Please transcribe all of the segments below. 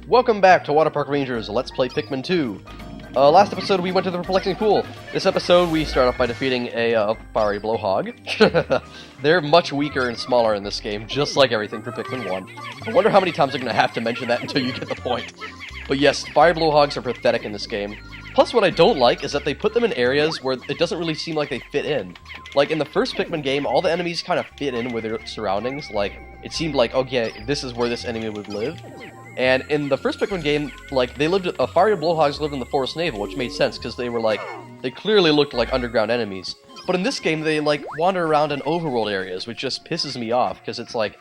Welcome back to WaterparkRanger's Let's Play Pikmin 2. Last episode we went to the perplexing pool. This episode we start off by defeating a fiery blowhog. They're much weaker and smaller in this game, just like everything for Pikmin 1. I wonder how many times I'm going to have to mention that until you get the point. But yes, fire blowhogs are pathetic in this game. Plus what I don't like is that they put them in areas where it doesn't really seem like they fit in. Like in the first Pikmin game, all the enemies kind of fit in with their surroundings. Like, it seemed like, okay, this is where this enemy would live. And in the first Pikmin game, like, fiery blowhogs lived in the forest navel, which made sense, because they clearly looked like underground enemies. But in this game, they, like, wander around in overworld areas, which just pisses me off, because it's like,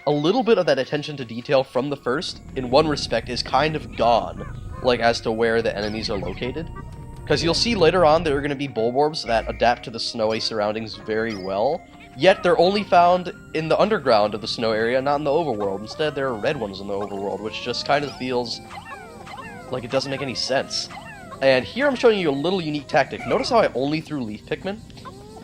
a little bit of that attention to detail from the first, in one respect, is kind of gone, like, as to where the enemies are located. Because you'll see later on there are going to be bulborbs that adapt to the snowy surroundings very well, yet they're only found in the underground of the snow area, not in the overworld. Instead, there are red ones in the overworld, which just kind of feels like it doesn't make any sense. And here I'm showing you a little unique tactic. Notice how I only threw leaf Pikmin?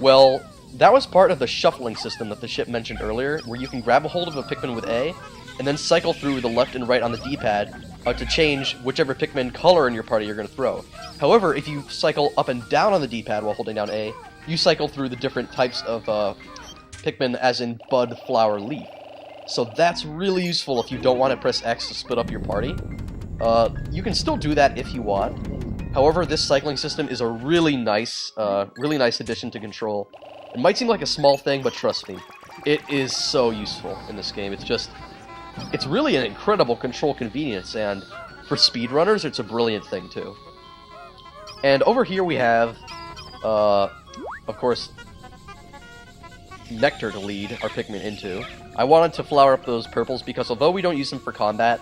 Well, that was part of the shuffling system that the ship mentioned earlier, where you can grab a hold of a Pikmin with A, and then cycle through the left and right on the D-pad to change whichever Pikmin color in your party you're going to throw. However, if you cycle up and down on the D-pad while holding down A, you cycle through the different types of Pikmin, as in bud, flower, leaf. So that's really useful if you don't want to press X to split up your party. You can still do that if you want. However, this cycling system is a really nice addition to control. It might seem like a small thing, but trust me, it is so useful in this game. It's really an incredible control convenience, and for speedrunners, it's a brilliant thing too. And over here we have, of course, Nectar to lead our Pikmin into. I wanted to flower up those purples because although we don't use them for combat,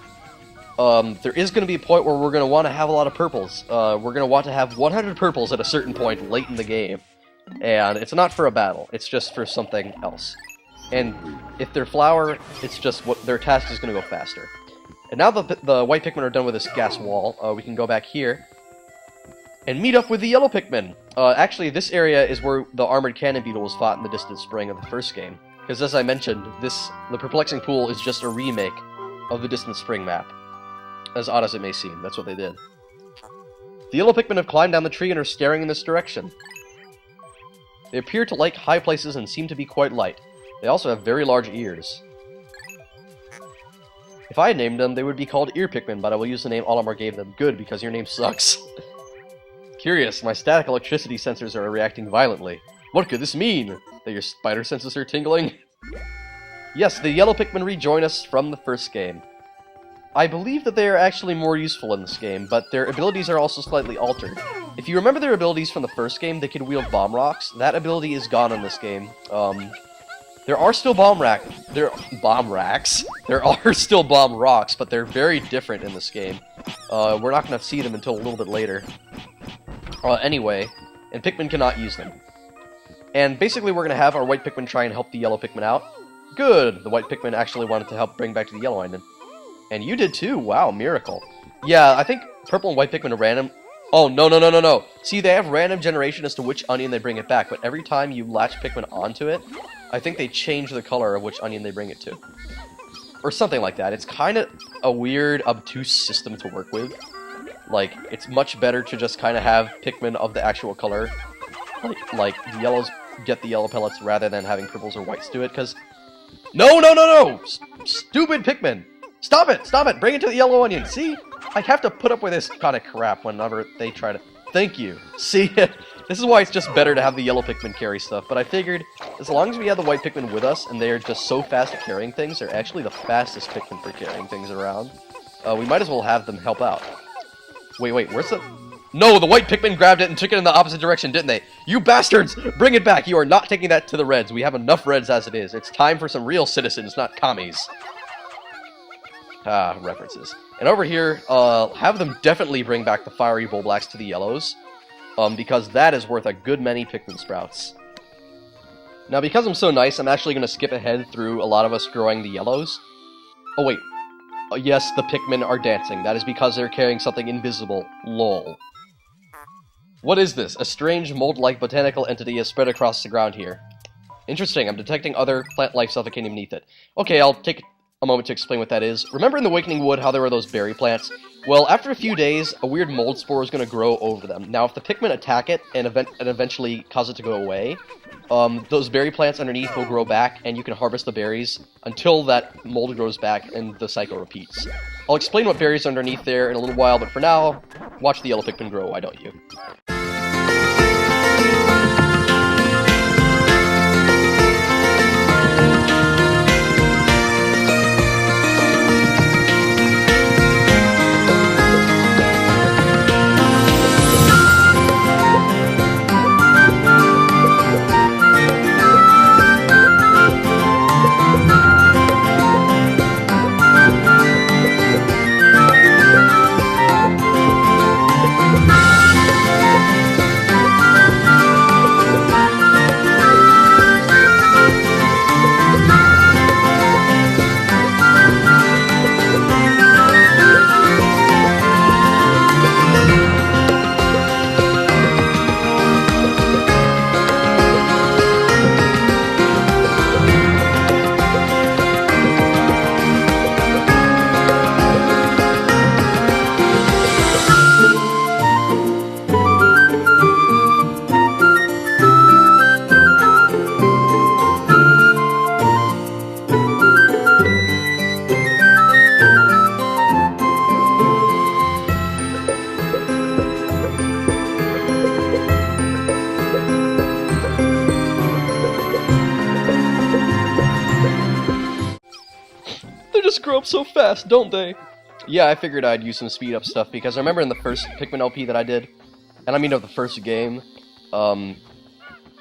there is going to be a point where we're going to want to have a lot of purples. We're going to want to have 100 purples at a certain point late in the game. And it's not for a battle, it's just for something else. And if they're flower, it's just what their task is going to go faster. And now that the white Pikmin are done with this gas wall, we can go back here and meet up with the yellow Pikmin. Actually, this area is where the armored cannon beetle was fought in the distant spring of the first game. Because as I mentioned, the perplexing pool is just a remake of the distant spring map. As odd as it may seem, that's what they did. The yellow Pikmin have climbed down the tree and are staring in this direction. They appear to like high places and seem to be quite light. They also have very large ears. If I had named them, they would be called Ear Pikmin, but I will use the name Olimar gave them. Good, because your name sucks. Curious, my static electricity sensors are reacting violently. What could this mean? That your spider senses are tingling? Yes, the yellow Pikmin rejoin us from the first game. I believe that they are actually more useful in this game, but their abilities are also slightly altered. If you remember their abilities from the first game, they could wield bomb rocks. That ability is gone in this game. There are still bomb racks. There are still bomb rocks, but they're very different in this game. We're not going to see them until a little bit later. Anyway, and Pikmin cannot use them. And basically we're going to have our white Pikmin try and help the yellow Pikmin out. Good! The white Pikmin actually wanted to help bring back to the yellow Onion. And you did too! Wow, miracle. Yeah, I think purple and white Pikmin are random. Oh, no. See, they have random generation as to which onion they bring it back, but every time you latch Pikmin onto it, I think they change the color of which onion they bring it to. Or something like that. It's kind of a weird, obtuse system to work with. Like, it's much better to just kind of have Pikmin of the actual color. Like, the yellows get the yellow pellets rather than having purples or whites do it, because... No! Stupid Pikmin! Stop it! Bring it to the yellow onion! See? I have to put up with this kind of crap whenever they try to... Thank you. See? This is why it's just better to have the yellow Pikmin carry stuff, but I figured, as long as we have the white Pikmin with us, and they are just so fast at carrying things, they're actually the fastest Pikmin for carrying things around, we might as well have them help out. Wait, where's the... No, the white Pikmin grabbed it and took it in the opposite direction, didn't they? You bastards! Bring it back! You are not taking that to the Reds. We have enough Reds as it is. It's time for some real citizens, not commies. Ah, references. And over here, have them definitely bring back the fiery Bulblacks to the yellows, because that is worth a good many Pikmin sprouts. Now, because I'm so nice, I'm actually going to skip ahead through a lot of us growing the yellows. Oh, wait. Yes, the Pikmin are dancing. That is because they're carrying something invisible. LOL. What is this? A strange mold-like botanical entity has spread across the ground here. Interesting, I'm detecting other plant life suffocating beneath it. Okay, I'll take a moment to explain what that is. Remember in the Awakening Wood how there were those berry plants? Well, after a few days, a weird mold spore is going to grow over them. Now, if the Pikmin attack it and eventually cause it to go away, those berry plants underneath will grow back, and you can harvest the berries until that mold grows back and the cycle repeats. I'll explain what berries are underneath there in a little while, but for now, watch the yellow Pikmin grow, why don't you? Grow up so fast, don't they? Yeah, I figured I'd use some speed up stuff because I remember in the first Pikmin LP that I did, and I mean of the first game, I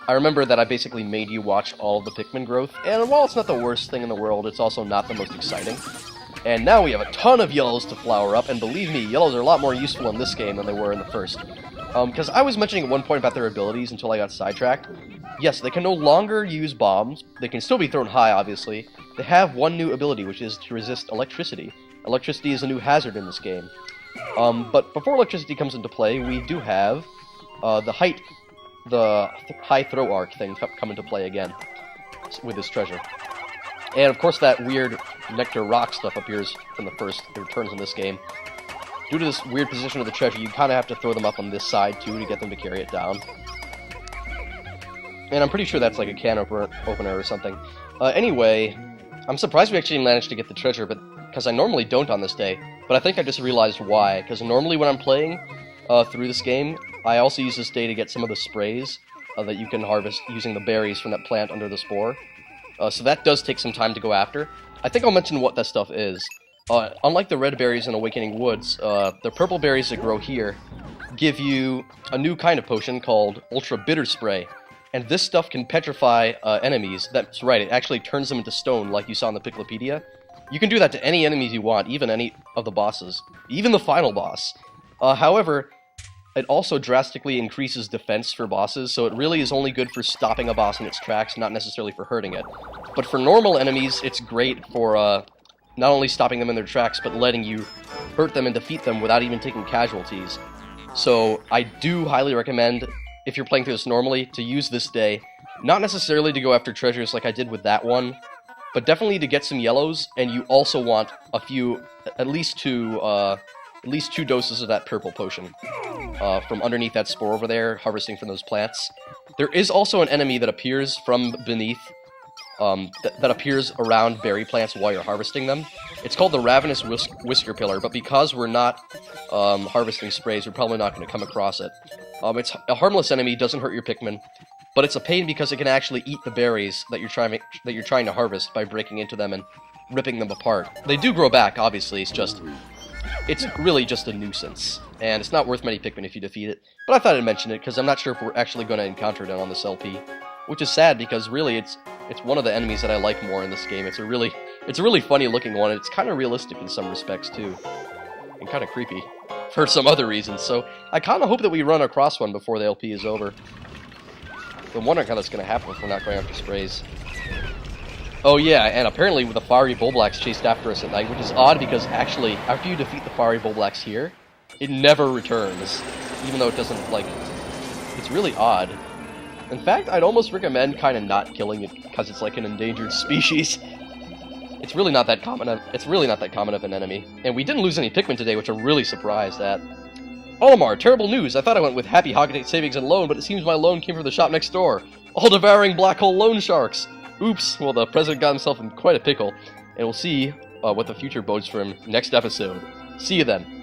remember that I basically made you watch all of the Pikmin growth, and while it's not the worst thing in the world, it's also not the most exciting. And now we have a ton of yellows to flower up, and believe me, yellows are a lot more useful in this game than they were in the first. Because I was mentioning at one point about their abilities until I got sidetracked. Yes, they can no longer use bombs. They can still be thrown high, obviously. They have one new ability, which is to resist electricity. Electricity is a new hazard in this game. But before electricity comes into play, we do have the high throw arc thing come into play again with this treasure. And of course that weird nectar rock stuff appears from the first returns in this game. Due to this weird position of the treasure, you kind of have to throw them up on this side too to get them to carry it down. And I'm pretty sure that's like a can opener or something. Anyway, I'm surprised we actually managed to get the treasure, but because I normally don't on this day. But I think I just realized why. Because normally when I'm playing through this game, I also use this day to get some of the sprays that you can harvest using the berries from that plant under the spore. So that does take some time to go after. I think I'll mention what that stuff is. Unlike the red berries in Awakening Woods, the purple berries that grow here give you a new kind of potion called Ultra Bitter Spray. And this stuff can petrify enemies. That's right, it actually turns them into stone, like you saw in the Piclopedia. You can do that to any enemies you want, even any of the bosses. Even the final boss. However, it also drastically increases defense for bosses, so it really is only good for stopping a boss in its tracks, not necessarily for hurting it. But for normal enemies, it's great for not only stopping them in their tracks, but letting you hurt them and defeat them without even taking casualties. So I do highly recommend, if you're playing through this normally, to use this day. Not necessarily to go after treasures like I did with that one, but definitely to get some yellows, and you also want a few, at least two doses of that purple potion from underneath that spore over there, harvesting from those plants. There is also an enemy that appears from beneath, that appears around berry plants while you're harvesting them. It's called the Ravenous Whisker Pillar, but because we're not harvesting sprays, we're probably not going to come across it. It's a harmless enemy, doesn't hurt your Pikmin, but it's a pain because it can actually eat the berries that you're trying to harvest by breaking into them and ripping them apart. They do grow back, obviously, it's really just a nuisance, and it's not worth many Pikmin if you defeat it, but I thought I'd mention it because I'm not sure if we're actually going to encounter it on this LP, which is sad because really it's one of the enemies that I like more in this game. It's a really funny looking one, and it's kind of realistic in some respects too, and kind of creepy for some other reasons, so I kind of hope that we run across one before the LP is over. I'm wondering how that's going to happen if we're not going after sprays. Oh yeah, and apparently the fiery Bulblacks chased after us at night, which is odd because actually, after you defeat the fiery Bulblacks here, it never returns, even though it doesn't, like, it's really odd. In fact, I'd almost recommend kind of not killing it because it's like an endangered species. It's really not that common of an enemy. And we didn't lose any Pikmin today, which I'm really surprised at. Olimar, terrible news. I thought I went with Happy Hogate Savings and Loan, but it seems my loan came from the shop next door. All-devouring black hole loan sharks. Oops. Well, the president got himself in quite a pickle. And we'll see what the future bodes for him next episode. See you then.